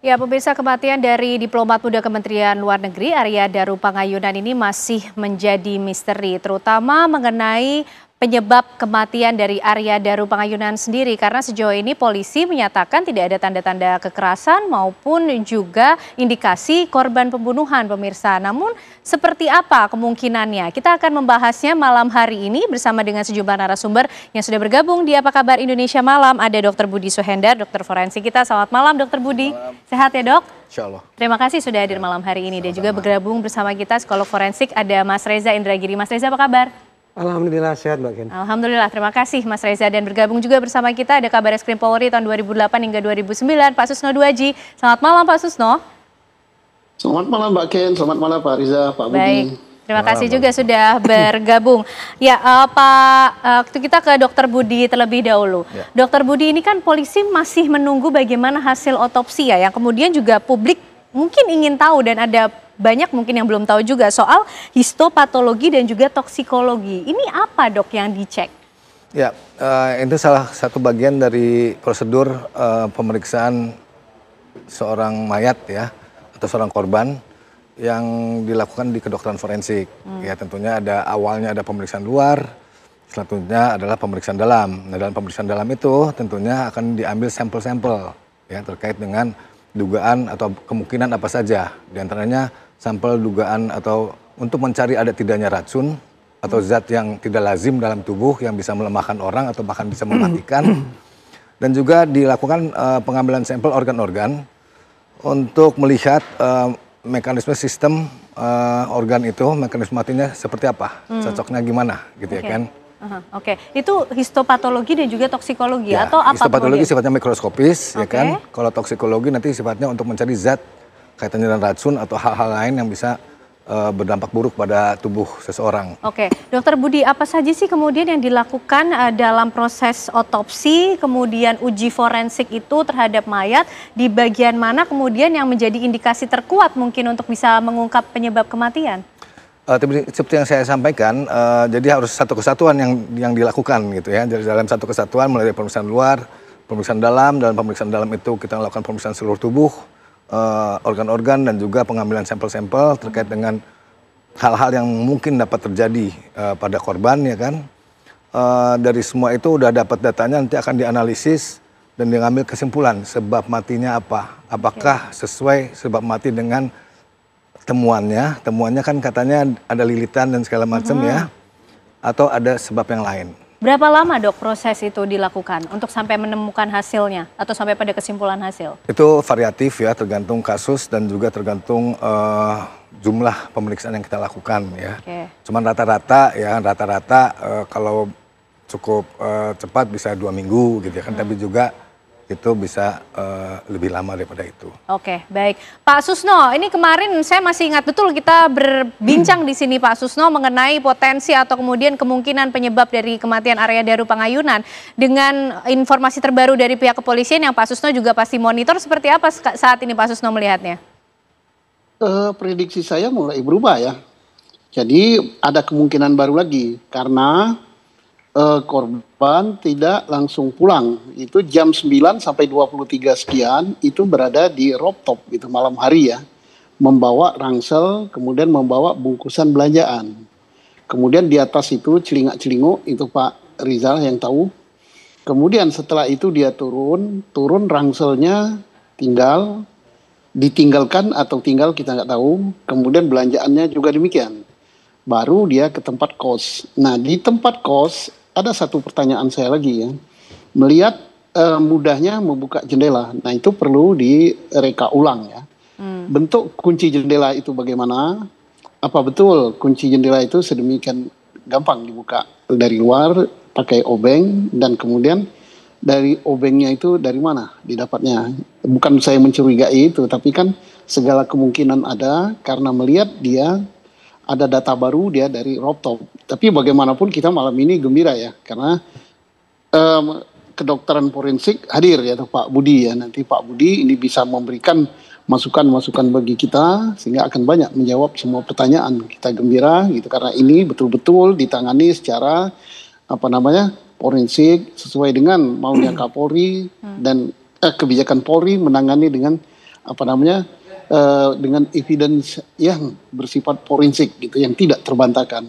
Ya, pemirsa, kematian dari diplomat muda Kementerian Luar Negeri Arya Daru Pangayunan ini masih menjadi misteri, terutama mengenai penyebab kematian dari Arya Daru Pangayunan sendiri. Karena sejauh ini polisi menyatakan tidak ada tanda-tanda kekerasan maupun juga indikasi korban pembunuhan, pemirsa. Namun seperti apa kemungkinannya? Kita akan membahasnya malam hari ini bersama dengan sejumlah narasumber yang sudah bergabung di Apa Kabar Indonesia Malam. Ada Dr. Budi Suhendar, dokter forensik kita. Selamat malam, Dr. Budi. Sehat ya, Dok? Insya Allah. Terima kasih sudah hadir malam hari ini. Dan juga bergabung bersama kita psikolog forensik ada Mas Reza Indragiri. Mas Reza, apa kabar? Alhamdulillah sehat, Mbak Ken. Alhamdulillah, terima kasih Mas Reza. Dan bergabung juga bersama kita ada Kabar Eskrim Polri tahun 2008 hingga 2009, Pak Susno Duaji. Selamat malam Pak Susno. Selamat malam Mbak Ken, selamat malam Pak Riza, Pak Budi. Baik, terima kasih juga sudah bergabung. Ya, Pak, kita ke Dokter Budi terlebih dahulu. Ya. Dokter Budi, ini kan polisi masih menunggu bagaimana hasil otopsi ya, yang kemudian juga publik mungkin ingin tahu dan ada banyak mungkin yang belum tahu juga soal histopatologi dan juga toksikologi. Ini apa, Dok, yang dicek? Ya, itu salah satu bagian dari prosedur pemeriksaan seorang mayat ya, atau seorang korban yang dilakukan di kedokteran forensik. Ya, tentunya awalnya ada pemeriksaan luar, selanjutnya adalah pemeriksaan dalam. Nah, dalam pemeriksaan dalam itu tentunya akan diambil sampel-sampel ya terkait dengan dugaan atau kemungkinan apa saja. Di antaranya sampel dugaan atau untuk mencari ada tidaknya racun atau zat yang tidak lazim dalam tubuh yang bisa melemahkan orang atau bahkan bisa mematikan. Dan juga dilakukan pengambilan sampel organ-organ untuk melihat mekanisme sistem organ itu, mekanisme matinya seperti apa, cocoknya gimana gitu ya kan. Oke, itu histopatologi dan juga toksikologi Ya, atau apa? histopatologi kemudian? sifatnya mikroskopis ya Oke. kan. Kalau toksikologi nanti sifatnya untuk mencari zat kaitannya dengan racun atau hal-hal lain yang bisa berdampak buruk pada tubuh seseorang. Oke, Dokter Budi, apa saja sih kemudian yang dilakukan dalam proses otopsi, kemudian uji forensik itu terhadap mayat, di bagian mana kemudian yang menjadi indikasi terkuat mungkin untuk bisa mengungkap penyebab kematian? Seperti yang saya sampaikan, jadi harus satu kesatuan yang dilakukan gitu ya. Jadi dalam satu kesatuan mulai dari pemeriksaan luar, pemeriksaan dalam pemeriksaan dalam itu kita lakukan pemeriksaan seluruh tubuh, organ-organ dan juga pengambilan sampel-sampel terkait dengan hal-hal yang mungkin dapat terjadi pada korban ya kan. Dari semua itu udah dapat datanya, nanti akan dianalisis dan diambil kesimpulan sebab matinya apa. Apakah sesuai sebab mati dengan temuannya kan katanya ada lilitan dan segala macam ya, atau ada sebab yang lain. Berapa lama, Dok, proses itu dilakukan untuk sampai menemukan hasilnya atau sampai pada kesimpulan hasil? Itu variatif ya, tergantung kasus dan juga tergantung jumlah pemeriksaan yang kita lakukan ya. Oke. Cuman rata-rata kalau cukup cepat bisa 2 minggu gitu ya kan, tapi juga itu bisa lebih lama daripada itu. Oke, baik. Pak Susno, ini kemarin saya masih ingat betul kita berbincang di sini Pak Susno mengenai potensi atau kemudian kemungkinan penyebab dari kematian Arya Daru Pangayunan. Dengan informasi terbaru dari pihak kepolisian yang Pak Susno juga pasti monitor, seperti apa saat ini Pak Susno melihatnya? Prediksi saya mulai berubah ya. Jadi ada kemungkinan baru lagi karena korban tidak langsung pulang. Itu jam 9 sampai 23 sekian itu berada di rooftop itu malam hari ya. Membawa ransel, kemudian membawa bungkusan belanjaan. Kemudian di atas itu celingak-celinguk, itu Pak Rizal yang tahu. Kemudian setelah itu dia turun ranselnya ditinggalkan atau tinggal kita nggak tahu. Kemudian belanjaannya juga demikian. Baru dia ke tempat kos. Nah, di tempat kos ada satu pertanyaan saya lagi ya. Melihat mudahnya membuka jendela. Nah, itu perlu direka ulang ya. Bentuk kunci jendela itu bagaimana? Apa betul kunci jendela itu sedemikian gampang dibuka dari luar pakai obeng, dan kemudian dari obengnya itu dari mana didapatnya? Bukan saya mencurigai itu, tapi kan segala kemungkinan ada karena melihat dia ada data baru dia dari rooftop. Tapi bagaimanapun kita malam ini gembira ya, karena kedokteran forensik hadir ya Pak Budi ya. Nanti Pak Budi ini bisa memberikan masukan-masukan bagi kita sehingga akan banyak menjawab semua pertanyaan. Kita gembira gitu karena ini betul-betul ditangani secara forensik sesuai dengan maunya Kapolri dan kebijakan Polri menangani dengan dengan evidence yang bersifat forensik gitu, yang tidak terbantahkan.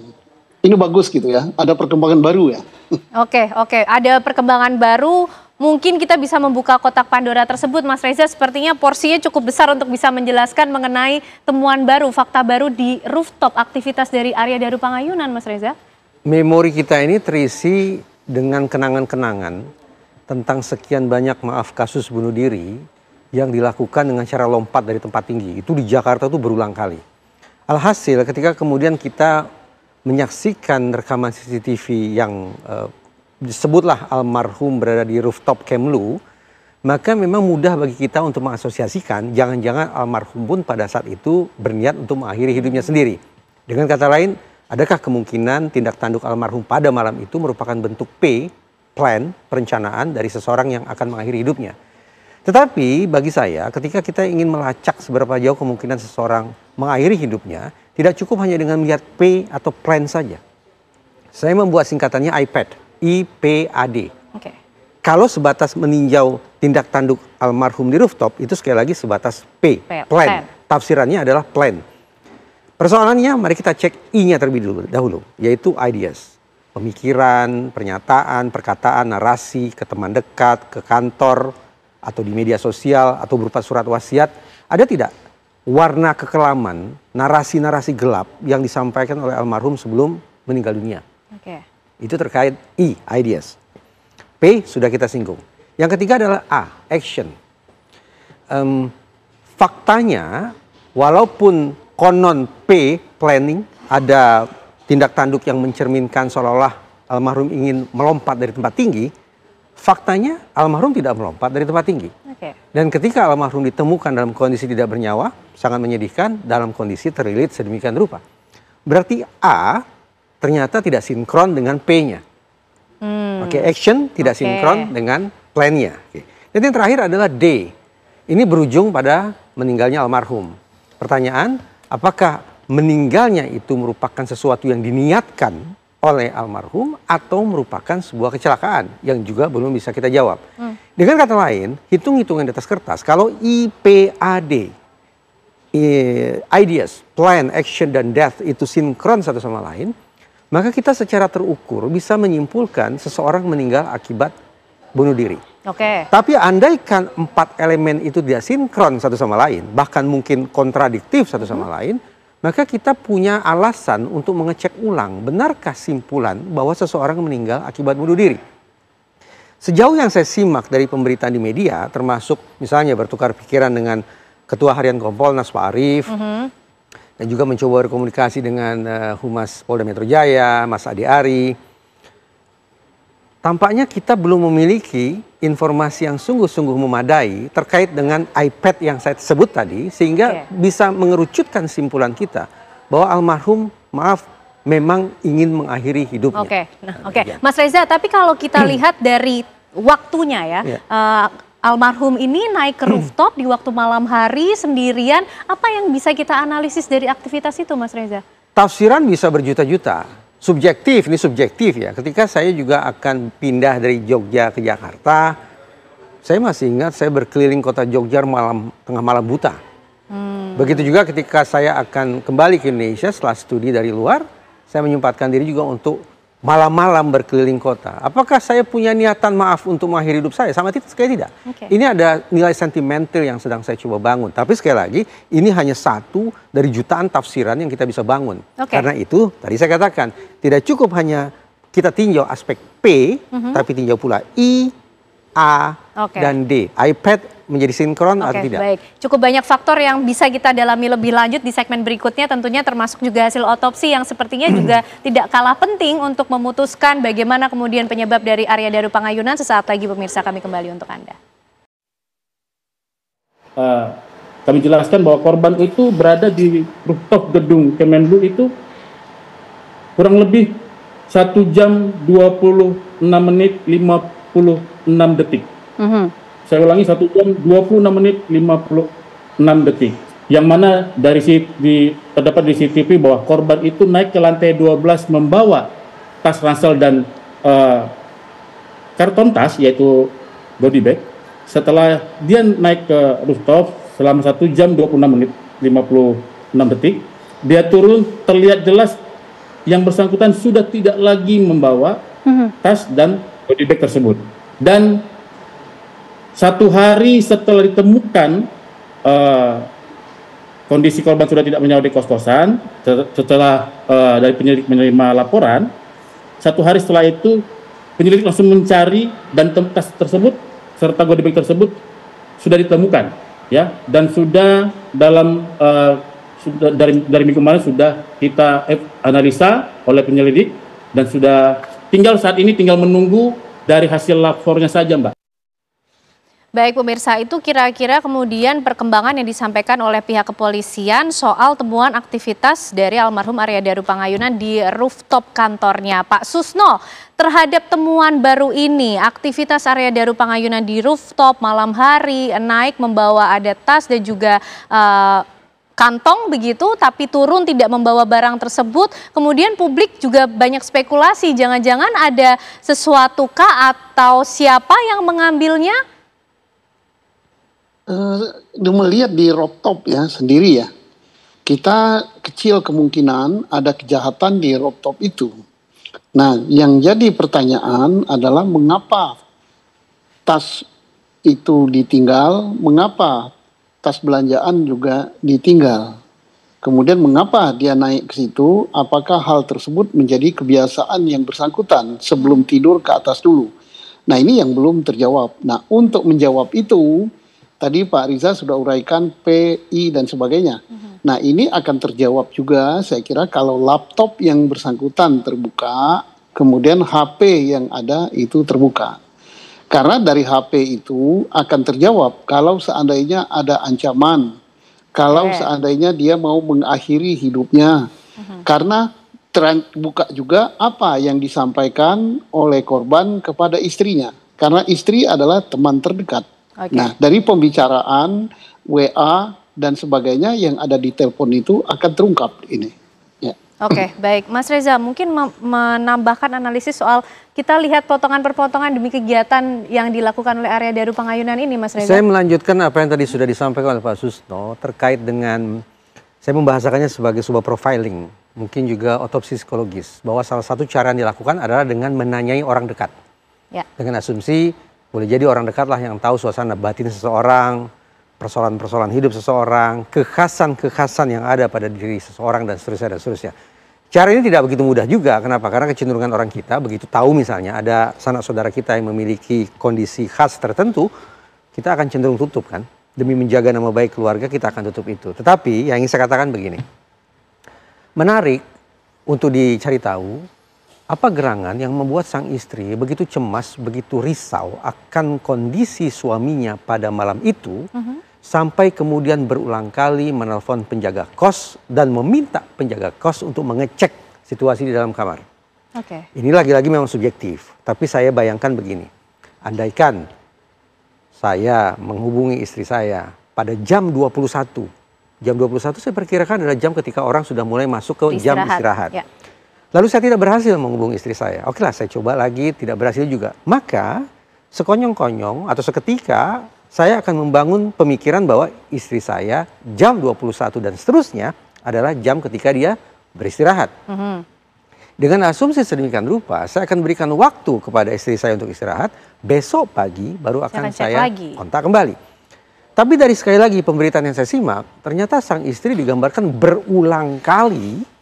Ini bagus gitu ya, ada perkembangan baru ya. Oke, ada perkembangan baru. Mungkin kita bisa membuka kotak Pandora tersebut, Mas Reza. Sepertinya porsinya cukup besar untuk bisa menjelaskan mengenai temuan baru, fakta baru di rooftop aktivitas dari Arya Daru Pangayunan, Mas Reza. Memori kita ini terisi dengan kenangan-kenangan tentang sekian banyak kasus bunuh diri yang dilakukan dengan cara lompat dari tempat tinggi. Itu di Jakarta tuh berulang kali. Alhasil ketika kemudian kita menyaksikan rekaman CCTV yang disebutlah almarhum berada di rooftop Kemlu, maka memang mudah bagi kita untuk mengasosiasikan jangan-jangan almarhum pun pada saat itu berniat untuk mengakhiri hidupnya sendiri. Dengan kata lain, adakah kemungkinan tindak tanduk almarhum pada malam itu merupakan bentuk plan, perencanaan dari seseorang yang akan mengakhiri hidupnya? Tetapi bagi saya, ketika kita ingin melacak seberapa jauh kemungkinan seseorang mengakhiri hidupnya, tidak cukup hanya dengan melihat P atau plan saja. Saya membuat singkatannya IPAD, IPAD. Oke. Kalau sebatas meninjau tindak tanduk almarhum di rooftop, itu sekali lagi sebatas P, plan. Tafsirannya adalah plan. Persoalannya, mari kita cek I-nya terlebih dahulu, yaitu ideas. Pemikiran, pernyataan, perkataan, narasi, ke teman dekat, ke kantor, atau di media sosial, atau berupa surat wasiat. Ada tidak warna kekelaman, narasi-narasi gelap yang disampaikan oleh almarhum sebelum meninggal dunia? Oke. Itu terkait I, ideas. P, sudah kita singgung. Yang ketiga adalah A, action. Faktanya, walaupun konon P, planning, ada tindak tanduk yang mencerminkan seolah-olah almarhum ingin melompat dari tempat tinggi, faktanya almarhum tidak melompat dari tempat tinggi. Dan ketika almarhum ditemukan dalam kondisi tidak bernyawa, sangat menyedihkan, dalam kondisi terlilit sedemikian rupa. Berarti A ternyata tidak sinkron dengan P-nya. Action tidak sinkron dengan plan-nya. Dan yang terakhir adalah D. Ini berujung pada meninggalnya almarhum. Pertanyaan, apakah meninggalnya itu merupakan sesuatu yang diniatkan oleh almarhum atau merupakan sebuah kecelakaan yang juga belum bisa kita jawab. Dengan kata lain, hitung-hitungan di atas kertas, kalau IPAD, ideas, plan, action, dan death itu sinkron satu sama lain, maka kita secara terukur bisa menyimpulkan seseorang meninggal akibat bunuh diri. Tapi andaikan 4 elemen itu tidak sinkron satu sama lain, bahkan mungkin kontradiktif satu sama lain, maka kita punya alasan untuk mengecek ulang benarkah simpulan bahwa seseorang meninggal akibat bunuh diri. Sejauh yang saya simak dari pemberitaan di media, termasuk misalnya bertukar pikiran dengan Ketua Harian Kompolnas Pak Arief, dan juga mencoba berkomunikasi dengan Humas Polda Metro Jaya, Mas Adi Ari, tampaknya kita belum memiliki informasi yang sungguh-sungguh memadai terkait dengan iPad yang saya sebut tadi, sehingga bisa mengerucutkan simpulan kita bahwa almarhum, memang ingin mengakhiri hidupnya. Mas Reza, tapi kalau kita lihat dari waktunya ya, almarhum ini naik ke rooftop di waktu malam hari sendirian, apa yang bisa kita analisis dari aktivitas itu, Mas Reza? Tafsiran bisa berjuta-juta. Subjektif, ini subjektif ya. Ketika saya juga akan pindah dari Jogja ke Jakarta, saya masih ingat saya berkeliling kota Jogja tengah malam buta. Begitu juga ketika saya akan kembali ke Indonesia setelah studi dari luar, saya menyempatkan diri juga untuk malam-malam berkeliling kota. Apakah saya punya niatan untuk mengakhiri hidup saya? Sama sekali tidak. Ini ada nilai sentimental yang sedang saya coba bangun. Tapi sekali lagi, ini hanya satu dari jutaan tafsiran yang kita bisa bangun. Karena itu, tadi saya katakan, tidak cukup hanya kita tinjau aspek P, tapi tinjau pula I, A, dan D. iPad menjadi sinkron atau tidak. Baik, cukup banyak faktor yang bisa kita dalami lebih lanjut di segmen berikutnya, tentunya termasuk juga hasil otopsi yang sepertinya juga tidak kalah penting untuk memutuskan bagaimana kemudian penyebab dari Arya Daru Pangayunan. Sesaat lagi pemirsa, kami kembali untuk Anda. Kami jelaskan bahwa korban itu berada di rooftop gedung Kemenlu itu kurang lebih 1 jam 26 menit 56 detik. Saya ulangi, 1 jam 26 menit 56 detik. Yang mana terdapat di CCTV bahwa korban itu naik ke lantai 12 membawa tas ransel dan karton tas, yaitu body bag. Setelah dia naik ke rooftop, selama 1 jam 26 menit 56 detik. Dia turun, terlihat jelas yang bersangkutan sudah tidak lagi membawa tas dan body bag tersebut. Dan 1 hari setelah ditemukan kondisi korban sudah tidak bernyawa di kos-kosan, setelah dari penyelidik menerima laporan, 1 hari setelah itu penyelidik langsung mencari dan tas tersebut serta body bag tersebut sudah ditemukan, ya, dan sudah dalam sudah dari minggu kemarin sudah kita analisa oleh penyelidik dan sudah saat ini tinggal menunggu dari hasil lapornya saja, Mbak. Baik pemirsa, itu kira-kira kemudian perkembangan yang disampaikan oleh pihak kepolisian soal temuan aktivitas dari almarhum Arya Daru Pangayunan di rooftop kantornya. Pak Susno, terhadap temuan baru ini, aktivitas Arya Daru Pangayunan di rooftop malam hari, naik membawa ada tas dan juga kantong begitu, tapi turun tidak membawa barang tersebut. Kemudian publik juga banyak spekulasi, jangan-jangan ada sesuatu kah atau siapa yang mengambilnya? Melihat di rooftop ya sendiri ya, kita kecil kemungkinan ada kejahatan di rooftop itu. Nah, yang jadi pertanyaan adalah mengapa tas itu ditinggal, mengapa tas belanjaan juga ditinggal. Kemudian mengapa dia naik ke situ, apakah hal tersebut menjadi kebiasaan yang bersangkutan sebelum tidur ke atas dulu. Nah, ini yang belum terjawab. Nah, untuk menjawab itu, tadi Pak Riza sudah uraikan PI dan sebagainya. Nah, ini akan terjawab juga saya kira kalau laptop yang bersangkutan terbuka, kemudian HP yang ada itu terbuka. Karena dari HP itu akan terjawab kalau seandainya ada ancaman, kalau seandainya dia mau mengakhiri hidupnya. Karena terbuka juga apa yang disampaikan oleh korban kepada istrinya. Karena istri adalah teman terdekat. Nah, dari pembicaraan, WA, dan sebagainya yang ada di telepon itu akan terungkap ini. Ya. Oke, baik. Mas Reza, mungkin menambahkan analisis soal kita lihat potongan per potongan demi kegiatan yang dilakukan oleh Arya Daru Pangayunan ini, Mas Reza. Saya melanjutkan apa yang tadi sudah disampaikan oleh Pak Susno terkait dengan, saya membahasakannya sebagai sebuah profiling, mungkin juga otopsi psikologis, bahwa salah satu cara yang dilakukan adalah dengan menanyai orang dekat. Ya. Dengan asumsi, boleh jadi orang dekat lah yang tahu suasana batin seseorang, persoalan-persoalan hidup seseorang, kekhasan-kekhasan yang ada pada diri seseorang, dan seterusnya, dan seterusnya. Cara ini tidak begitu mudah juga. Kenapa? Karena kecenderungan orang kita begitu tahu misalnya ada sanak saudara kita yang memiliki kondisi khas tertentu, kita akan cenderung tutup kan. Demi menjaga nama baik keluarga kita akan tutup itu. Tetapi yang ingin saya katakan begini, menarik untuk dicari tahu apa gerangan yang membuat sang istri begitu cemas, begitu risau akan kondisi suaminya pada malam itu, sampai kemudian berulang kali menelpon penjaga kos dan meminta penjaga kos untuk mengecek situasi di dalam kamar. Ini lagi-lagi memang subjektif, tapi saya bayangkan begini, andaikan saya menghubungi istri saya pada jam 21, jam 21 saya perkirakan adalah jam ketika orang sudah mulai masuk ke jam istirahat. Ya. Lalu saya tidak berhasil menghubungi istri saya. Oke lah, saya coba lagi, tidak berhasil juga. Maka sekonyong-konyong atau seketika saya akan membangun pemikiran bahwa istri saya jam 21 dan seterusnya adalah jam ketika dia beristirahat. Dengan asumsi sedemikian rupa, saya akan berikan waktu kepada istri saya untuk istirahat. Besok pagi baru akan saya kontak kembali. Tapi dari sekali lagi pemberitaan yang saya simak, ternyata sang istri digambarkan berulang kali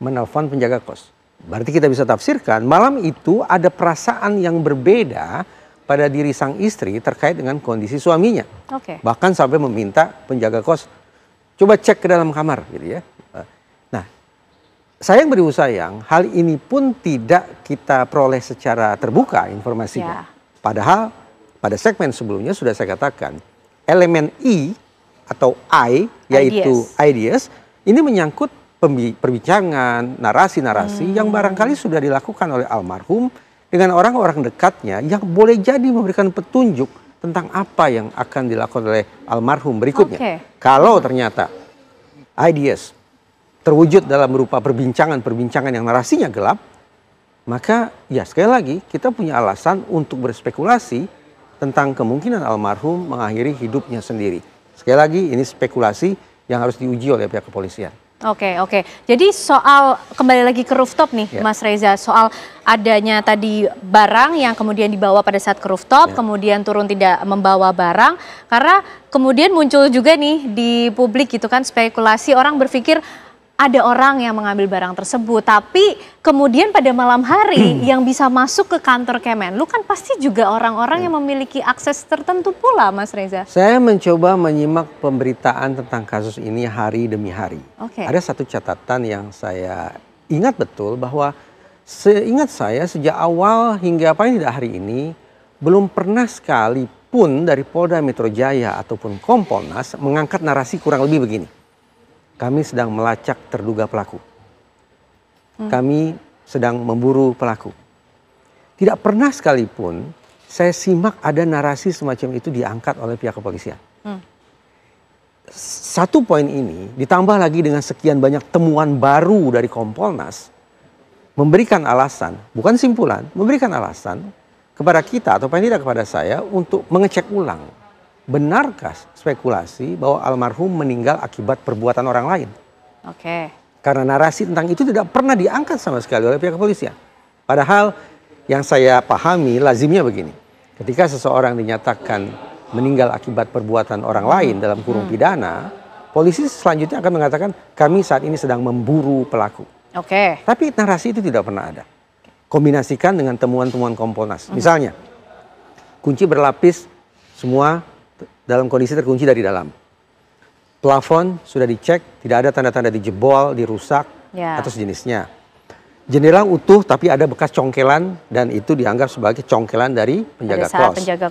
menelpon penjaga kos. Berarti kita bisa tafsirkan malam itu ada perasaan yang berbeda pada diri sang istri terkait dengan kondisi suaminya. Bahkan sampai meminta penjaga kos coba cek ke dalam kamar gitu ya. Nah, sayang beribu sayang, hal ini pun tidak kita peroleh secara terbuka informasinya. Padahal pada segmen sebelumnya sudah saya katakan elemen I atau I yaitu ideas ini menyangkut perbincangan, narasi-narasi yang barangkali sudah dilakukan oleh almarhum dengan orang-orang dekatnya yang boleh jadi memberikan petunjuk tentang apa yang akan dilakukan oleh almarhum berikutnya. Kalau ternyata ideas terwujud dalam berupa perbincangan-perbincangan yang narasinya gelap, maka ya sekali lagi kita punya alasan untuk berspekulasi tentang kemungkinan almarhum mengakhiri hidupnya sendiri. Sekali lagi ini spekulasi yang harus diuji oleh pihak kepolisian. Oke. Jadi soal kembali lagi ke rooftop nih, Mas Reza, soal adanya tadi barang yang kemudian dibawa pada saat ke rooftop, kemudian turun tidak membawa barang, karena kemudian muncul juga nih di publik gitu kan spekulasi, orang berpikir ada orang yang mengambil barang tersebut, tapi kemudian pada malam hari yang bisa masuk ke kantor Kemenlu kan pasti juga orang-orang yang memiliki akses tertentu pula, Mas Reza. Saya mencoba menyimak pemberitaan tentang kasus ini hari demi hari. Ada satu catatan yang saya ingat betul bahwa seingat saya sejak awal hingga paling tidak hari ini belum pernah sekalipun dari Polda Metro Jaya ataupun Kompolnas mengangkat narasi kurang lebih begini. Kami sedang melacak terduga pelaku. Kami sedang memburu pelaku. Tidak pernah sekalipun saya simak ada narasi semacam itu diangkat oleh pihak kepolisian. Satu poin ini ditambah lagi dengan sekian banyak temuan baru dari Kompolnas, memberikan alasan, bukan simpulan, memberikan alasan kepada kita atau paling tidak kepada saya untuk mengecek ulang. Benarkah spekulasi bahwa almarhum meninggal akibat perbuatan orang lain? Karena narasi tentang itu tidak pernah diangkat sama sekali oleh pihak kepolisian. Padahal yang saya pahami lazimnya begini. Ketika seseorang dinyatakan meninggal akibat perbuatan orang lain dalam kurung pidana, polisi selanjutnya akan mengatakan kami saat ini sedang memburu pelaku. Tapi narasi itu tidak pernah ada. Kombinasikan dengan temuan-temuan Kompolnas. Misalnya, kunci berlapis semua dalam kondisi terkunci dari dalam. Plafon sudah dicek, tidak ada tanda-tanda dijebol, dirusak, atau sejenisnya. Jendela utuh tapi ada bekas congkelan dan itu dianggap sebagai congkelan dari penjaga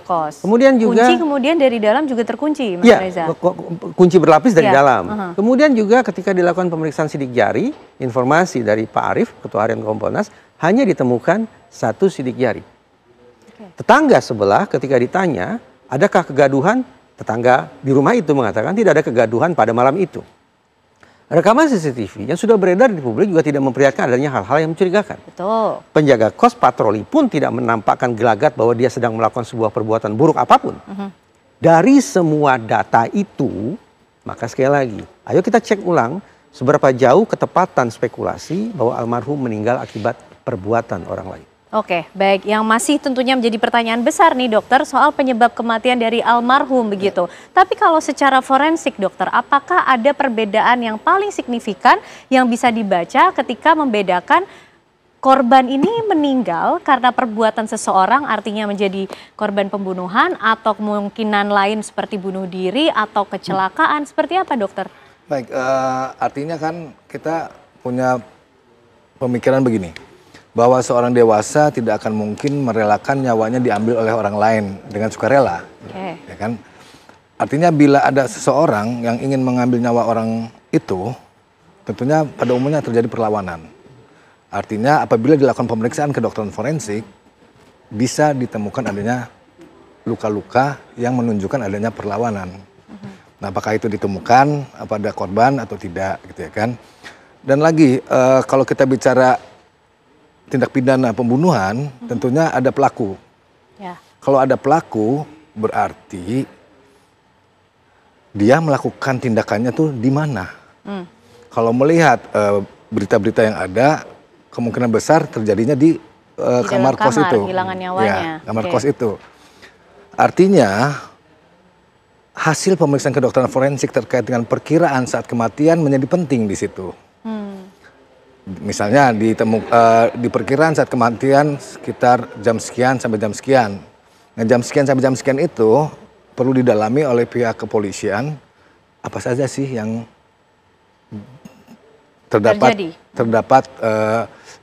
kos. Kemudian juga kunci kemudian dari dalam juga terkunci, Mas Reza. Kunci berlapis dari dalam. Kemudian juga ketika dilakukan pemeriksaan sidik jari, informasi dari Pak Arief, Ketua Harian Kompolnas, hanya ditemukan 1 sidik jari. Tetangga sebelah ketika ditanya, adakah kegaduhan? Tetangga di rumah itu mengatakan tidak ada kegaduhan pada malam itu. Rekaman CCTV yang sudah beredar di publik juga tidak memperlihatkan adanya hal-hal yang mencurigakan. Penjaga kos patroli pun tidak menampakkan gelagat bahwa dia sedang melakukan sebuah perbuatan buruk apapun. Dari semua data itu, maka sekali lagi, ayo kita cek ulang seberapa jauh ketepatan spekulasi bahwa almarhum meninggal akibat perbuatan orang lain. Baik. Yang masih tentunya menjadi pertanyaan besar nih dokter soal penyebab kematian dari almarhum begitu. Tapi kalau secara forensik dokter, apakah ada perbedaan yang paling signifikan yang bisa dibaca ketika membedakan korban ini meninggal karena perbuatan seseorang artinya menjadi korban pembunuhan atau kemungkinan lain seperti bunuh diri atau kecelakaan, seperti apa dokter? Baik, artinya kan kita punya pemikiran begini. Bahwa seorang dewasa tidak akan mungkin merelakan nyawanya diambil oleh orang lain dengan sukarela, ya kan? Artinya bila ada seseorang yang ingin mengambil nyawa orang itu, tentunya pada umumnya terjadi perlawanan. Artinya apabila dilakukan pemeriksaan kedokteran forensik, bisa ditemukan adanya luka-luka yang menunjukkan adanya perlawanan. Nah, apakah itu ditemukan pada korban atau tidak, gitu ya kan? Dan lagi, kalau kita bicara tindak pidana pembunuhan, tentunya ada pelaku. Kalau ada pelaku, berarti dia melakukan tindakannya tuh di mana. Kalau melihat berita-berita yang ada, kemungkinan besar terjadinya di kamar kos itu. Kehilangan nyawanya. Kamar kos itu. Artinya, hasil pemeriksaan kedokteran forensik terkait dengan perkiraan saat kematian menjadi penting di situ. Misalnya di perkiraan saat kematian sekitar jam sekian sampai jam sekian. Nah, jam sekian sampai jam sekian itu perlu didalami oleh pihak kepolisian apa saja sih yang terdapat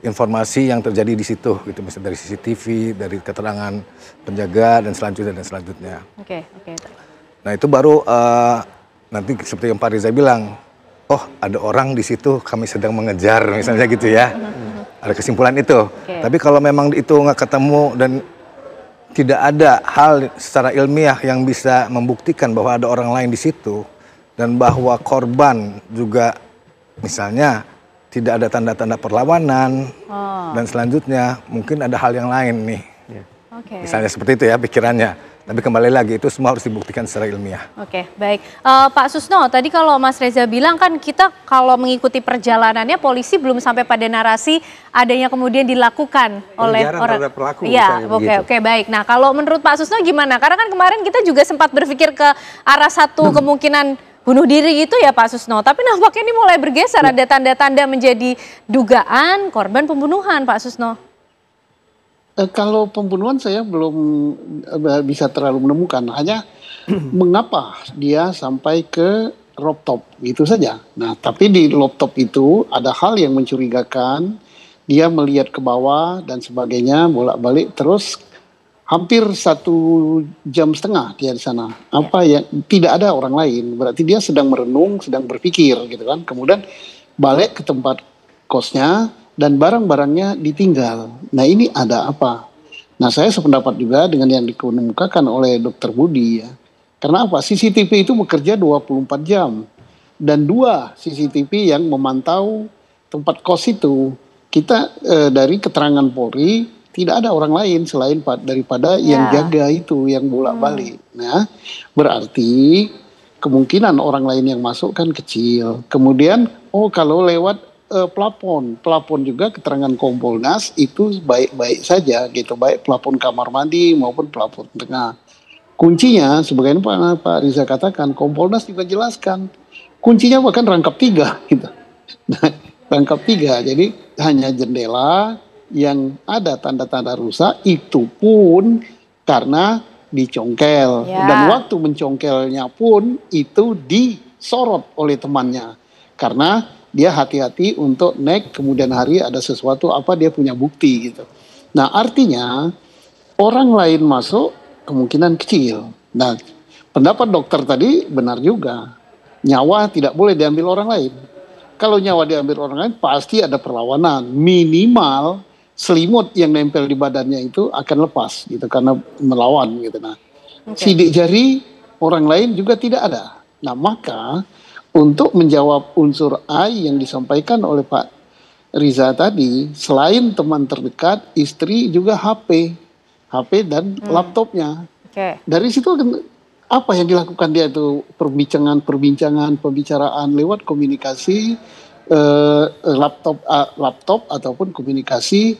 informasi yang terjadi di situ, gitu, misalnya dari CCTV, dari keterangan penjaga dan selanjutnya. Nah, itu baru nanti seperti yang Pak Riza bilang. Oh, ada orang di situ, kami sedang mengejar, misalnya gitu ya. Ada kesimpulan itu. Tapi kalau memang itu nggak ketemu dan tidak ada hal secara ilmiah yang bisa membuktikan bahwa ada orang lain di situ dan bahwa korban juga misalnya tidak ada tanda-tanda perlawanan dan selanjutnya mungkin ada hal yang lain nih. Misalnya seperti itu ya pikirannya. Tapi kembali lagi itu semua harus dibuktikan secara ilmiah. Oke, baik. Pak Susno, tadi kalau Mas Reza bilang kan kita kalau mengikuti perjalanannya polisi belum sampai pada narasi adanya kemudian dilakukan oleh orang. Iya, oke, baik. Nah, kalau menurut Pak Susno gimana? Karena kan kemarin kita juga sempat berpikir ke arah satu kemungkinan bunuh diri itu ya Pak Susno. Tapi nampaknya ini mulai bergeser, ada tanda-tanda menjadi dugaan korban pembunuhan Pak Susno. Kalau pembunuhan saya belum bisa terlalu menemukan, hanya mengapa dia sampai ke laptop gitu saja. Nah, tapi di laptop itu ada hal yang mencurigakan, dia melihat ke bawah dan sebagainya, bolak-balik terus hampir 1,5 jam dia di sana. Apa yang tidak ada orang lain, berarti dia sedang merenung, sedang berpikir gitu kan. Kemudian balik ke tempat kosnya dan barang-barangnya ditinggal. Nah, ini ada apa? Nah, saya sependapat juga dengan yang dikemukakan oleh Dr. Budi ya. Karena apa? CCTV itu bekerja 24 jam. Dan 2 CCTV yang memantau tempat kos itu. Kita dari keterangan Polri tidak ada orang lain selain daripada yang jaga itu, yang bolak-balik. Nah, berarti kemungkinan orang lain yang masuk kan kecil. Kemudian, kalau lewat pelapon juga keterangan Kompolnas itu baik-baik saja gitu, baik pelapon kamar mandi maupun pelapon tengah. Kuncinya sebagaimana Pak Riza katakan, Kompolnas juga jelaskan kuncinya bahkan rangkap 3 gitu. Nah, rangkap 3, jadi hanya jendela yang ada tanda-tanda rusak itu pun karena dicongkel dan waktu mencongkelnya pun itu disorot oleh temannya karena dia hati-hati untuk naik kemudian hari ada sesuatu apa dia punya bukti gitu. Nah, artinya orang lain masuk kemungkinan kecil. Nah, pendapat dokter tadi benar juga. Nyawa tidak boleh diambil orang lain. Kalau nyawa diambil orang lain pasti ada perlawanan. Minimal selimut yang nempel di badannya itu akan lepas gitu karena melawan gitu. Nah, sidik jari orang lain juga tidak ada. Nah, maka untuk menjawab unsur A yang disampaikan oleh Pak Riza tadi, selain teman terdekat, istri juga HP dan laptopnya. Dari situ apa yang dilakukan dia itu pembicaraan lewat komunikasi laptop ataupun komunikasi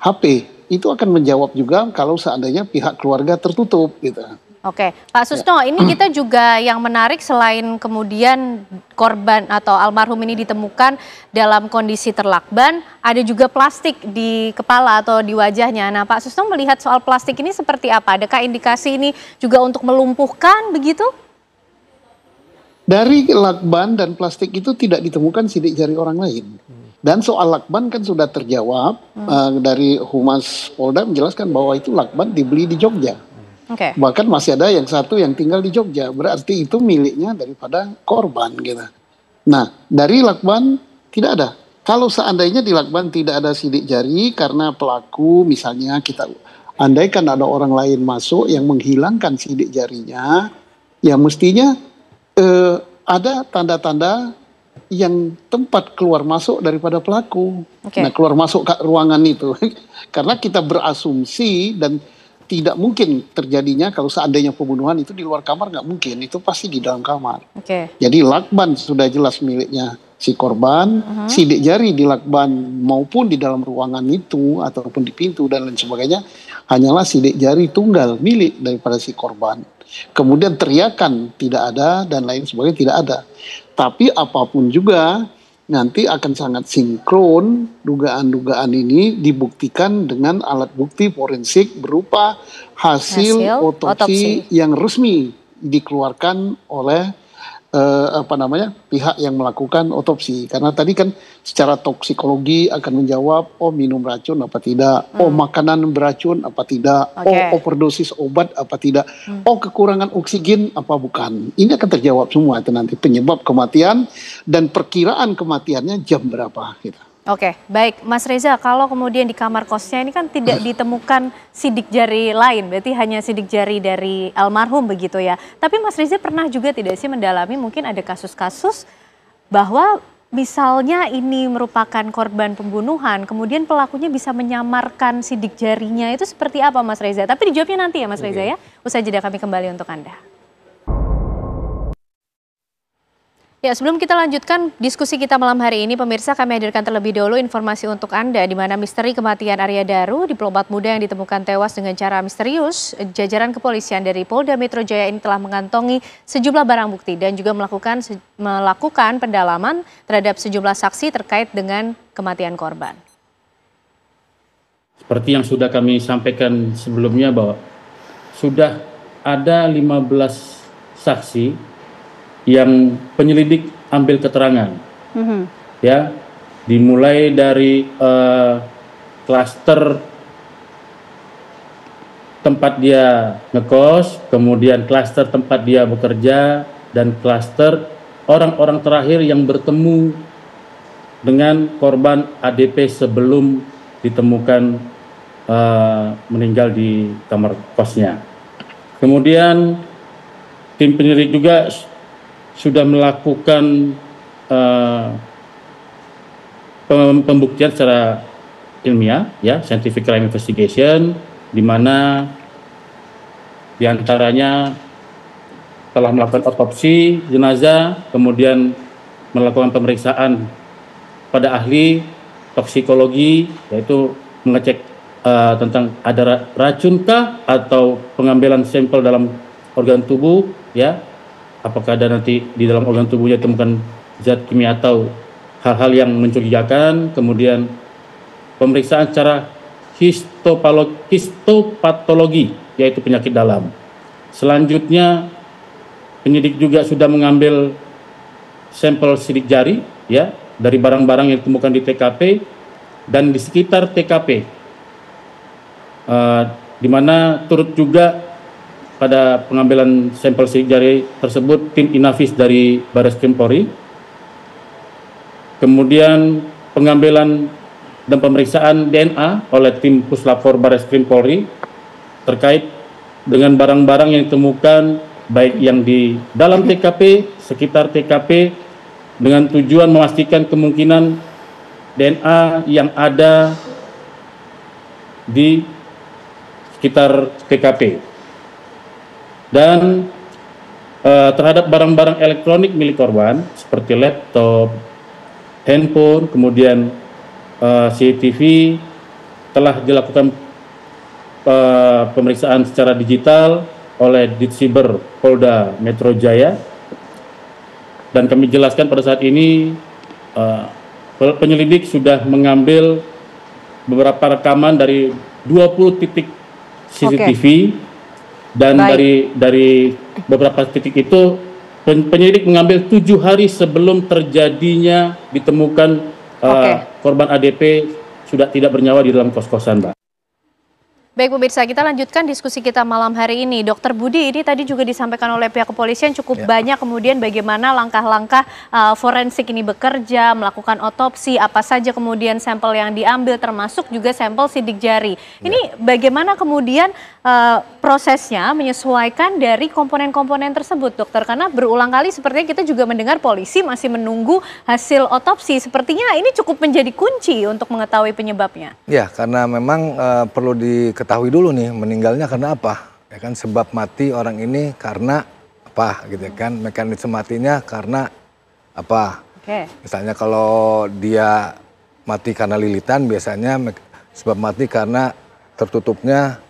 HP. Itu akan menjawab juga kalau seandainya pihak keluarga tertutup gitu. Oke, Pak Susno, ini kita juga yang menarik selain kemudian korban atau almarhum ini ditemukan dalam kondisi terlakban, ada juga plastik di kepala atau di wajahnya. Nah, Pak Susno melihat soal plastik ini seperti apa? Adakah indikasi ini juga untuk melumpuhkan begitu? Dari lakban dan plastik itu tidak ditemukan sidik jari orang lain. Dan soal lakban kan sudah terjawab dari Humas Polda menjelaskan bahwa itu lakban dibeli di Jogja. Bahkan masih ada yang satu yang tinggal di Jogja, berarti itu miliknya daripada korban gitu. Nah, dari lakban tidak ada. Kalau seandainya di lakban tidak ada sidik jari karena pelaku misalnya kita andaikan ada orang lain masuk yang menghilangkan sidik jarinya, ya mestinya ada tanda-tanda yang tempat keluar masuk daripada pelaku. Nah, keluar masuk ke ruangan itu. Karena kita berasumsi dan tidak mungkin terjadinya kalau seandainya pembunuhan itu di luar kamar, nggak mungkin, itu pasti di dalam kamar. Jadi lakban sudah jelas miliknya si korban, sidik jari di lakban maupun di dalam ruangan itu ataupun di pintu dan lain sebagainya hanyalah sidik jari tunggal milik daripada si korban. Kemudian teriakan tidak ada dan lain sebagainya tidak ada. Tapi apapun juga nanti akan sangat sinkron dugaan-dugaan ini dibuktikan dengan alat bukti forensik berupa hasil otopsi yang resmi dikeluarkan oleh pihak yang melakukan otopsi. Karena tadi kan secara toksikologi akan menjawab minum racun apa tidak, makanan beracun apa tidak, overdosis obat apa tidak, kekurangan oksigen apa bukan. Ini akan terjawab semua itu nanti penyebab kematian dan perkiraan kematiannya jam berapa gitu. Oke, baik Mas Reza, kalau kemudian di kamar kosnya ini kan tidak ditemukan sidik jari lain, berarti hanya sidik jari dari almarhum begitu ya. Tapi Mas Reza pernah juga tidak sih mendalami mungkin ada kasus-kasus bahwa misalnya ini merupakan korban pembunuhan, kemudian pelakunya bisa menyamarkan sidik jarinya, itu seperti apa Mas Reza? Tapi dijawabnya nanti ya Mas Reza ya. Usai jeda kami kembali untuk Anda. Ya, sebelum kita lanjutkan diskusi kita malam hari ini, pemirsa, kami hadirkan terlebih dahulu informasi untuk Anda, di mana misteri kematian Arya Daru, diplomat muda yang ditemukan tewas dengan cara misterius. Jajaran kepolisian dari Polda Metro Jaya ini telah mengantongi sejumlah barang bukti dan juga melakukan pendalaman terhadap sejumlah saksi terkait dengan kematian korban. Seperti yang sudah kami sampaikan sebelumnya bahwa sudah ada 15 saksi yang penyelidik ambil keterangan, ya, dimulai dari klaster tempat dia ngekos, kemudian klaster tempat dia bekerja, dan klaster orang-orang terakhir yang bertemu dengan korban ADP sebelum ditemukan meninggal di kamar kosnya. Kemudian tim penyelidik juga sudah melakukan pembuktian secara ilmiah, ya, scientific crime investigation, di mana diantaranya telah melakukan otopsi jenazah, kemudian melakukan pemeriksaan pada ahli toksikologi, yaitu mengecek tentang ada racunkah atau pengambilan sampel dalam organ tubuh, ya. Apakah ada nanti di dalam organ tubuhnya ditemukan zat kimia atau hal-hal yang mencurigakan. Kemudian pemeriksaan secara histopatologi, yaitu penyakit dalam. Selanjutnya penyidik juga sudah mengambil sampel sidik jari, ya, dari barang-barang yang ditemukan di TKP dan di sekitar TKP, di mana turut juga pada pengambilan sampel sidik jari tersebut tim Inavis dari Barreskrim Polri. Kemudian pengambilan dan pemeriksaan DNA oleh tim Puslap 4 Barreskrim Polri terkait dengan barang-barang yang ditemukan baik yang di dalam TKP, sekitar TKP, dengan tujuan memastikan kemungkinan DNA yang ada di sekitar TKP. Dan terhadap barang-barang elektronik milik korban seperti laptop, handphone, kemudian CCTV, telah dilakukan pemeriksaan secara digital oleh Ditsiber Polda Metro Jaya. Dan kami jelaskan pada saat ini penyelidik sudah mengambil beberapa rekaman dari 20 titik CCTV. Dan dari beberapa titik itu penyelidik mengambil 7 hari sebelum terjadinya ditemukan korban ADP sudah tidak bernyawa di dalam kos-kosan, Mbak. Baik pemirsa, kita lanjutkan diskusi kita malam hari ini. Dr. Budi, ini tadi juga disampaikan oleh pihak kepolisian cukup banyak kemudian bagaimana langkah-langkah forensik ini bekerja, melakukan otopsi, apa saja kemudian sampel yang diambil termasuk juga sampel sidik jari. Ini bagaimana kemudian prosesnya menyesuaikan dari komponen-komponen tersebut, dokter? Karena berulang kali sepertinya kita juga mendengar polisi masih menunggu hasil otopsi. Sepertinya ini cukup menjadi kunci untuk mengetahui penyebabnya. Ya, karena memang perlu diketahui dulu nih meninggalnya karena apa. Ya kan, sebab mati orang ini karena apa gitu kan, mekanisme matinya karena apa. Misalnya kalau dia mati karena lilitan, biasanya sebab mati karena tertutupnya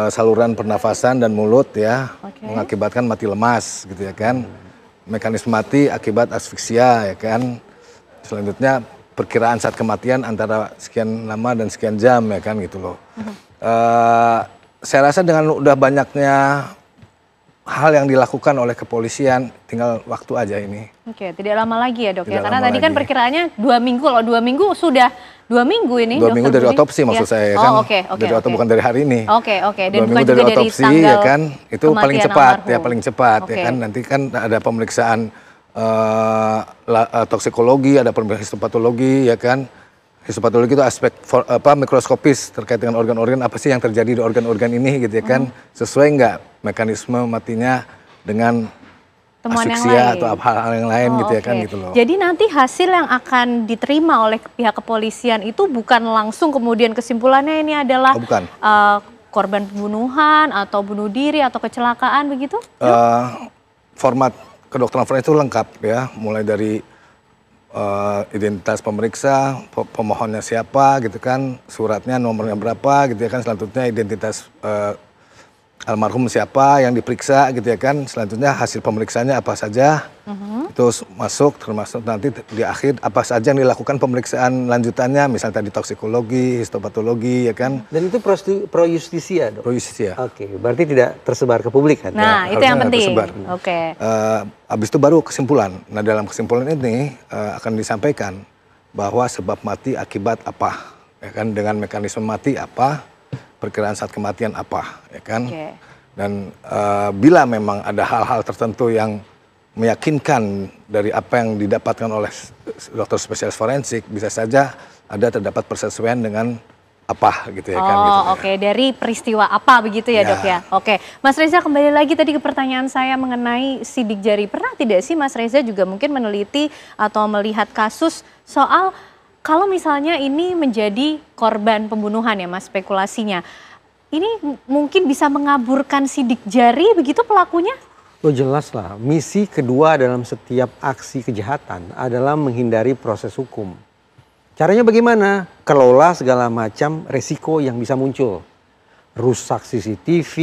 saluran pernafasan dan mulut, ya, mengakibatkan mati lemas gitu ya kan. Mekanisme mati akibat asfiksia, ya kan. Selanjutnya perkiraan saat kematian antara sekian lama dan sekian jam, ya kan gitu loh. Saya rasa dengan udah banyaknya hal yang dilakukan oleh kepolisian, tinggal waktu aja ini. Oke, tidak lama lagi ya dok ya, karena tadi lagi. kan perkiraannya 2 minggu, loh 2 minggu sudah 2 minggu ini. 2 minggu dari otopsi maksud saya, kan. Dari otopsi bukan dari hari ini. Dan 2 minggu dari otopsi, ya kan, itu paling cepat, almarhum. ya paling cepat, ya kan. Nanti kan ada pemeriksaan toksikologi, ada pemeriksaan histopatologi, ya kan. Histopatologi itu aspek mikroskopis terkait dengan organ-organ, apa sih yang terjadi di organ-organ ini gitu ya kan, sesuai nggak mekanisme matinya dengan temuan yang asiksia lain atau hal-hal yang lain gitu ya oke. kan gitu loh. Jadi nanti hasil yang akan diterima oleh pihak kepolisian itu bukan langsung kemudian kesimpulannya ini adalah Oh, bukan. korban pembunuhan atau bunuh diri atau kecelakaan begitu? Format kedokteran forensik itu lengkap ya, mulai dari identitas pemeriksa, pemohonnya siapa gitu kan, suratnya nomornya berapa gitu ya kan, selanjutnya identitas almarhum siapa yang diperiksa gitu ya kan, selanjutnya hasil pemeriksaannya apa saja, itu masuk, termasuk nanti di akhir apa saja yang dilakukan pemeriksaan lanjutannya, misalnya tadi toksikologi, histopatologi ya kan. Dan itu pro justisia, Dok? Pro justisia. Oke, berarti tidak tersebar ke publik kan? Nah, Ya, itu yang harusnya penting. tersebar. Oke. Habis itu baru kesimpulan. Nah, dalam kesimpulan ini akan disampaikan bahwa sebab mati akibat apa, ya kan, dengan mekanisme mati apa, perkiraan saat kematian apa, ya kan. Oke. Dan bila memang ada hal-hal tertentu yang meyakinkan dari apa yang didapatkan oleh dokter spesialis forensik, bisa saja ada terdapat persesuaian dengan apa gitu ya kan. Gitu, Oke. Dari peristiwa apa begitu ya, Ya. Dok ya? Oke. Mas Reza, kembali lagi tadi ke pertanyaan saya mengenai sidik jari. Pernah tidak sih Mas Reza juga mungkin meneliti atau melihat kasus soal kalau misalnya ini menjadi korban pembunuhan ya Mas, spekulasinya. Ini mungkin bisa mengaburkan sidik jari begitu pelakunya? Oh jelas lah, misi kedua dalam setiap aksi kejahatan adalah menghindari proses hukum. Caranya bagaimana? Kelola segala macam resiko yang bisa muncul. Rusak CCTV,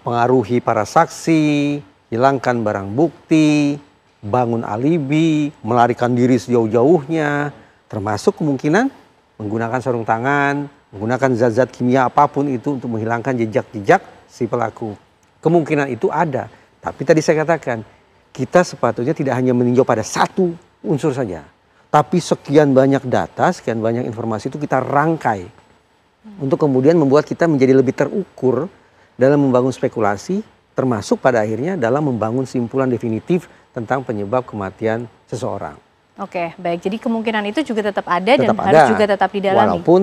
pengaruhi para saksi, hilangkan barang bukti, bangun alibi, melarikan diri sejauh-jauhnya, termasuk kemungkinan menggunakan sarung tangan, menggunakan zat-zat kimia apapun itu untuk menghilangkan jejak-jejak si pelaku. Kemungkinan itu ada, tapi tadi saya katakan, kita sepatutnya tidak hanya meninjau pada satu unsur saja, tapi sekian banyak data, sekian banyak informasi itu kita rangkai untuk kemudian membuat kita menjadi lebih terukur dalam membangun spekulasi, termasuk pada akhirnya dalam membangun simpulan definitif tentang penyebab kematian seseorang. Oke, baik. Jadi kemungkinan itu juga tetap ada dan Tetap harus ada, juga tetap didalami. walaupun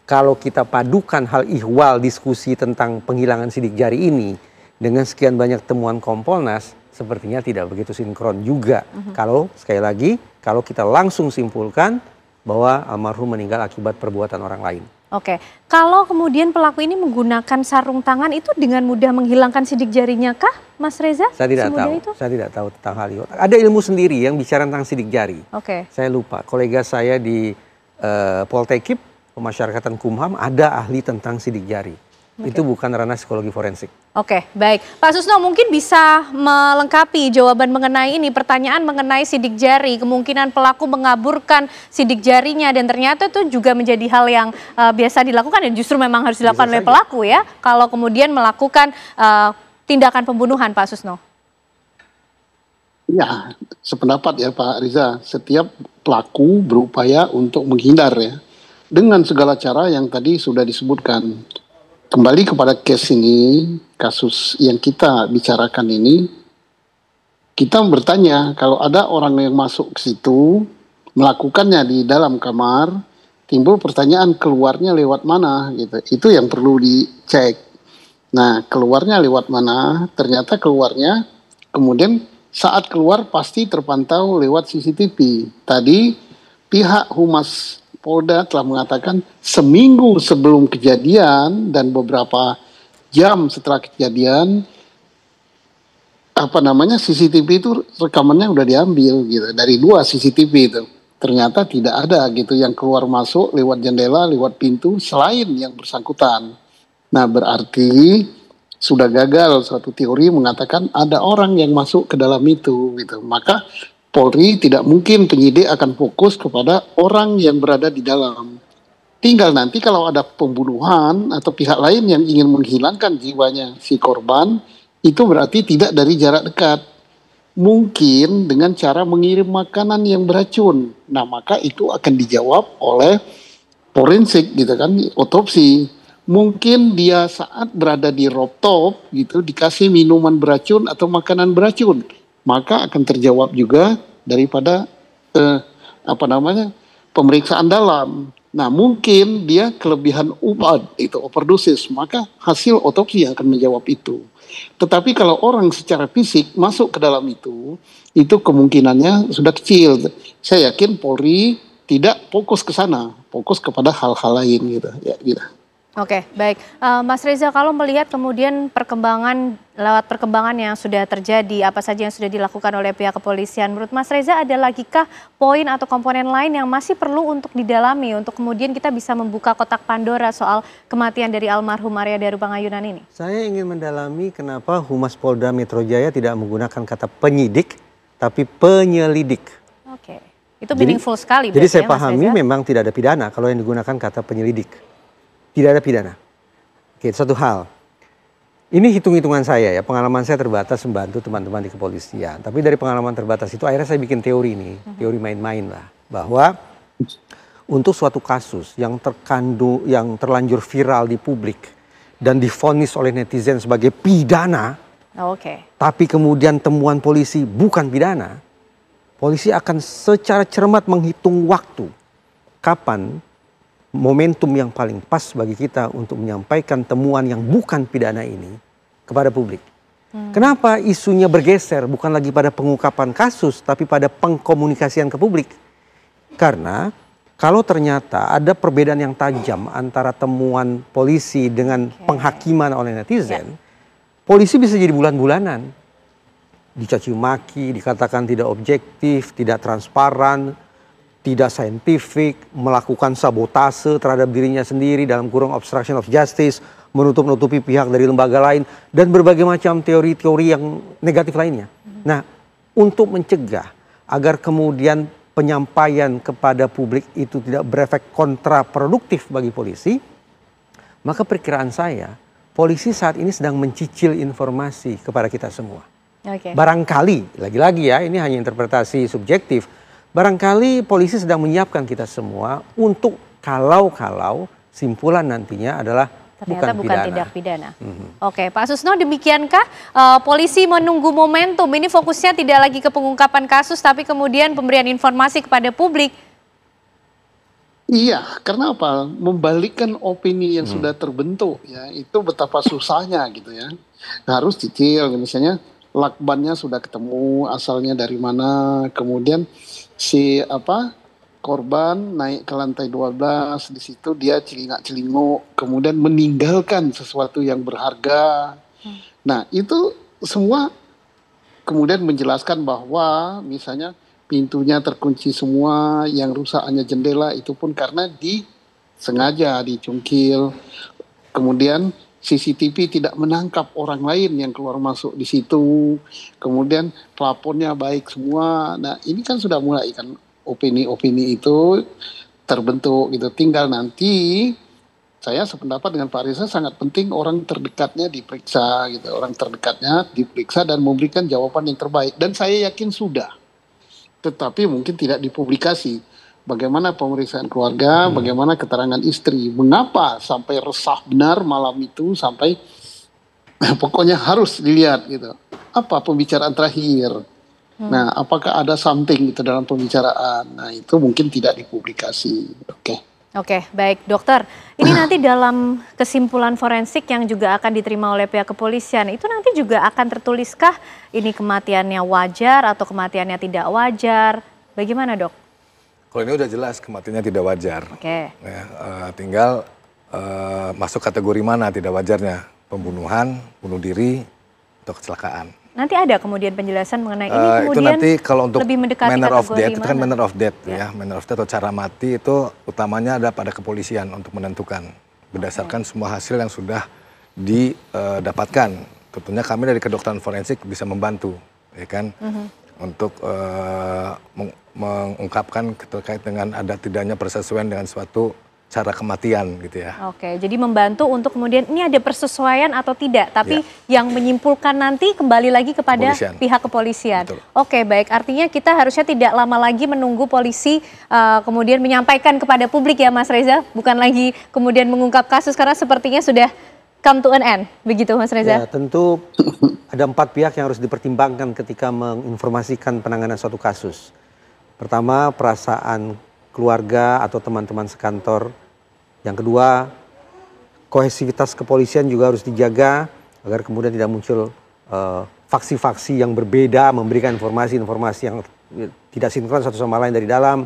kalau kita padukan hal ihwal diskusi tentang penghilangan sidik jari ini dengan sekian banyak temuan Kompolnas, sepertinya tidak begitu sinkron juga. Kalau sekali lagi, kalau kita langsung simpulkan bahwa almarhum meninggal akibat perbuatan orang lain. Oke, kalau kemudian pelaku ini menggunakan sarung tangan itu dengan mudah menghilangkan sidik jarinya kah, Mas Reza? Saya tidak Semudah tahu, itu? saya tidak tahu tentang hal itu. Ada ilmu sendiri yang bicara tentang sidik jari. Oke. Saya lupa, kolega saya di Poltekip, Pemasyarakatan Kumham, ada ahli tentang sidik jari. Itu bukan ranah psikologi forensik. Oke, baik. Pak Susno mungkin bisa melengkapi jawaban mengenai ini, pertanyaan mengenai sidik jari, kemungkinan pelaku mengaburkan sidik jarinya dan ternyata itu juga menjadi hal yang biasa dilakukan dan justru memang harus dilakukan oleh pelaku ya, kalau kemudian melakukan tindakan pembunuhan, Pak Susno. Ya, sependapat ya Pak Riza, setiap pelaku berupaya untuk menghindar ya, dengan segala cara yang tadi sudah disebutkan. Kembali kepada case ini, kasus yang kita bicarakan ini, kita bertanya kalau ada orang yang masuk ke situ, melakukannya di dalam kamar, timbul pertanyaan keluarnya lewat mana gitu. Itu yang perlu dicek. Nah, keluarnya lewat mana? Ternyata keluarnya kemudian saat keluar pasti terpantau lewat CCTV. Tadi pihak Humas Polda telah mengatakan seminggu sebelum kejadian dan beberapa jam setelah kejadian CCTV itu rekamannya udah diambil gitu dari 2 CCTV itu. Ternyata tidak ada gitu yang keluar masuk lewat jendela, lewat pintu selain yang bersangkutan. Nah, berarti sudah gagal suatu teori mengatakan ada orang yang masuk ke dalam itu gitu. Maka Polri tidak mungkin penyidik akan fokus kepada orang yang berada di dalam. Tinggal nanti kalau ada pembunuhan atau pihak lain yang ingin menghilangkan jiwanya si korban, itu berarti tidak dari jarak dekat. Mungkin dengan cara mengirim makanan yang beracun. Nah, maka itu akan dijawab oleh forensik gitu kan, otopsi. Mungkin dia saat berada di rooftop gitu dikasih minuman beracun atau makanan beracun. Maka akan terjawab juga daripada pemeriksaan dalam. Nah, mungkin dia kelebihan obat, itu overdosis, maka hasil otopsi yang akan menjawab itu. Tetapi kalau orang secara fisik masuk ke dalam itu kemungkinannya sudah kecil. Saya yakin Polri tidak fokus ke sana, fokus kepada hal-hal lain gitu. Ya, gitu. Oke, baik. Mas Reza, kalau melihat kemudian lewat perkembangan yang sudah terjadi, apa saja yang sudah dilakukan oleh pihak kepolisian, menurut Mas Reza ada lagikah poin atau komponen lain yang masih perlu untuk didalami untuk kemudian kita bisa membuka kotak Pandora soal kematian dari almarhum Arya Daru Pangayunan ini? Saya ingin mendalami kenapa Humas Polda Metro Jaya tidak menggunakan kata penyidik, tapi penyelidik. Oke, itu meaningful sekali. Jadi saya ya, pahami memang tidak ada pidana kalau yang digunakan kata penyelidik. Tidak ada pidana. Oke, satu hal. Ini hitung-hitungan saya ya, pengalaman saya terbatas membantu teman-teman di kepolisian. Tapi dari pengalaman terbatas itu akhirnya saya bikin teori nih, teori main-main lah. Bahwa untuk suatu kasus yang terlanjur viral di publik dan divonis oleh netizen sebagai pidana, tapi kemudian temuan polisi bukan pidana, polisi akan secara cermat menghitung waktu kapan momentum yang paling pas bagi kita untuk menyampaikan temuan yang bukan pidana ini kepada publik. Kenapa isunya bergeser bukan lagi pada pengungkapan kasus tapi pada pengkomunikasian ke publik? Karena kalau ternyata ada perbedaan yang tajam antara temuan polisi dengan penghakiman oleh netizen, polisi bisa jadi bulan-bulanan. Dicaci maki, dikatakan tidak objektif, tidak transparan, tidak saintifik, melakukan sabotase terhadap dirinya sendiri dalam kurung obstruction of justice, menutup-nutupi pihak dari lembaga lain, dan berbagai macam teori-teori yang negatif lainnya. Nah, untuk mencegah agar kemudian penyampaian kepada publik itu tidak berefek kontraproduktif bagi polisi, maka perkiraan saya, polisi saat ini sedang mencicil informasi kepada kita semua. Barangkali, lagi-lagi ya, ini hanya interpretasi subjektif, barangkali polisi sedang menyiapkan kita semua untuk kalau simpulan nantinya adalah ternyata bukan tindak pidana. Oke, Pak Susno, demikiankah polisi menunggu momentum? Ini fokusnya tidak lagi ke pengungkapan kasus, tapi kemudian pemberian informasi kepada publik. Iya, karena apa? Membalikkan opini yang sudah terbentuk, ya itu betapa susahnya gitu ya. Harus cicil, misalnya lakbannya sudah ketemu, asalnya dari mana, kemudian si korban naik ke lantai 12, di situ dia celingak-celinguk, kemudian meninggalkan sesuatu yang berharga. Nah, itu semua kemudian menjelaskan bahwa misalnya pintunya terkunci semua, yang rusak hanya jendela, itu pun karena disengaja dicungkil. Kemudian CCTV tidak menangkap orang lain yang keluar masuk di situ. Kemudian pelapornya baik semua. Nah, ini kan sudah mulai kan opini-opini itu terbentuk gitu. Tinggal nanti saya sependapat dengan Pak Reza, sangat penting orang terdekatnya diperiksa gitu. Orang terdekatnya diperiksa dan memberikan jawaban yang terbaik. Dan saya yakin sudah. Tetapi mungkin tidak dipublikasi. Bagaimana pemeriksaan keluarga, bagaimana keterangan istri, mengapa sampai resah benar malam itu, sampai pokoknya harus dilihat gitu. Apa pembicaraan terakhir? Nah, apakah ada something gitu dalam pembicaraan? Nah, itu mungkin tidak dipublikasi. Oke, baik dokter. Ini nanti dalam kesimpulan forensik yang juga akan diterima oleh pihak kepolisian, itu nanti juga akan tertuliskah ini kematiannya wajar atau kematiannya tidak wajar? Bagaimana, Dok? Kalau ini udah jelas kematiannya tidak wajar. Ya, tinggal masuk kategori mana tidak wajarnya, pembunuhan, bunuh diri, atau kecelakaan. Nanti ada kemudian penjelasan mengenai ini kemudian itu nanti kalau untuk lebih mendekati manner of death, itu kan manner of death ya, manner of death atau cara mati itu utamanya ada pada kepolisian untuk menentukan berdasarkan semua hasil yang sudah didapatkan. Tentunya kami dari kedokteran forensik bisa membantu, ya kan, untuk mengungkapkan terkait dengan ada tidaknya persesuaian dengan suatu cara kematian gitu ya. Oke, jadi membantu untuk kemudian ini ada persesuaian atau tidak, tapi yang menyimpulkan nanti kembali lagi kepada pihak kepolisian. Betul. Oke, baik, artinya kita harusnya tidak lama lagi menunggu polisi kemudian menyampaikan kepada publik ya Mas Reza, bukan lagi kemudian mengungkap kasus karena sepertinya sudah come to an end, begitu Mas Reza? Ya, tentu ada 4 pihak yang harus dipertimbangkan ketika menginformasikan penanganan suatu kasus. Pertama, perasaan keluarga atau teman-teman sekantor. Yang kedua, kohesivitas kepolisian juga harus dijaga agar kemudian tidak muncul faksi-faksi yang berbeda memberikan informasi-informasi yang tidak sinkron satu sama lain dari dalam.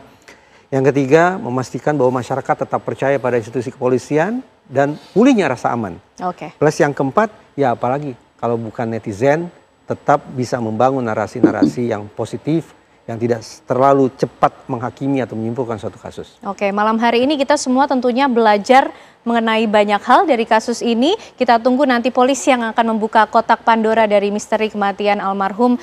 Yang ketiga, memastikan bahwa masyarakat tetap percaya pada institusi kepolisian dan pulihnya rasa aman. Oke. Plus yang keempat, ya apalagi kalau bukan netizen, tetap bisa membangun narasi-narasi yang positif, yang tidak terlalu cepat menghakimi atau menyimpulkan suatu kasus. Oke, malam hari ini kita semua tentunya belajar mengenai banyak hal dari kasus ini. Kita tunggu nanti polisi yang akan membuka kotak Pandora dari misteri kematian almarhum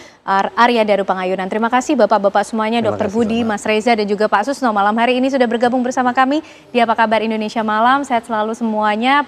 Arya Daru Pangayunan. Terima kasih Bapak-Bapak semuanya, Dr. Budi, Mas Reza, dan juga Pak Susno. Malam hari ini sudah bergabung bersama kami di Apa Kabar Indonesia Malam. Sehat selalu semuanya.